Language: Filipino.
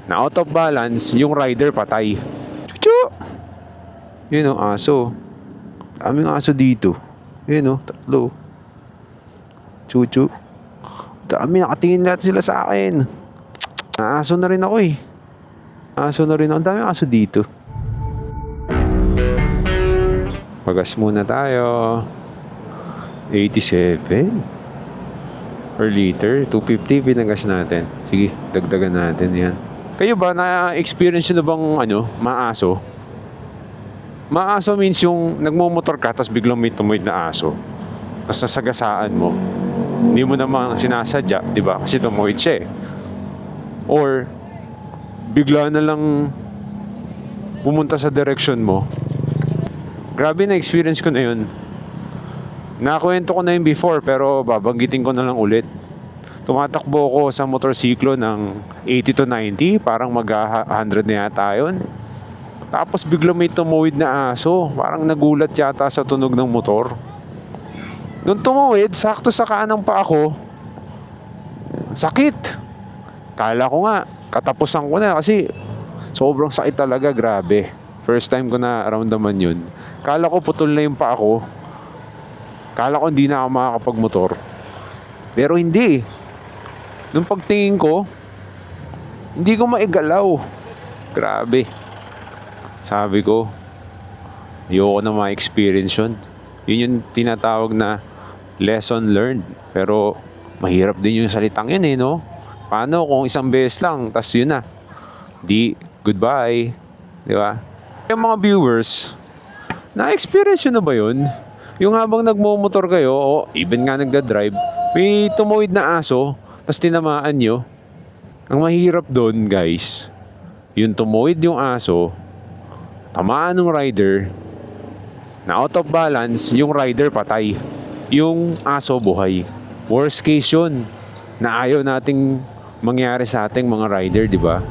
Na out of balance, yung rider patay. Chuchu! Yun o, aso. Daming aso dito. Yun o, tatlo. Chuchu. Dami, nakatingin lahat sila sa akin. Aso na rin ako eh. Aso na rin ako. Ang daming aso dito. Pagas muna tayo. 87 per liter. 250 pinagas natin. Sige, dagdagan natin yan. Kayo ba, na-experience nyo na bang maaso? Maaso means yung nagmumotor ka tapos biglang may tumoy na aso. Tapos nasagasaan mo. Hindi mo naman sinasadya, di ba? Kasi tumuhid siya eh. Or, bigla na lang pumunta sa direction mo. Grabe na experience ko na yun. Nakwento ko na yun before pero babanggitin ko na lang ulit. Tumatakbo ko sa motorsiklo ng 80 to 90, parang mag-100 na yata yun. Tapos bigla may tumuwid na aso. Parang nagulat yata sa tunog ng motor. Nung tumuwid, sakto sa kanang pa ako. Sakit. Kala ko nga, katapusan ko na kasi sobrang sakit talaga, grabe. First time ko na naramdaman yun. Kala ko putol na yung pa ako. Kala ko hindi na ako makakapagmotor. Pero hindi. Nung pagtingin ko, hindi ko maigalaw. Grabe. Sabi ko, ayoko na ma-experience yun. Yun yung tinatawag na lesson learned. Pero mahirap din yung salitang yun eh, no? Paano kung isang beses lang, tas yun na. Di, goodbye. Di ba? Yung mga viewers, na-experience yun na ba yun? Yung habang nagmumotor kayo, o even nga nagda-drive, may tumuwid na aso, tas tinamaan nyo. Ang mahirap doon, guys, yung tumuwid yung aso, tamaan ng rider, na out of balance, yung rider patay. Yung aso buhay. Worst case yun, na ayaw nating mangyari sa ating mga rider, di ba?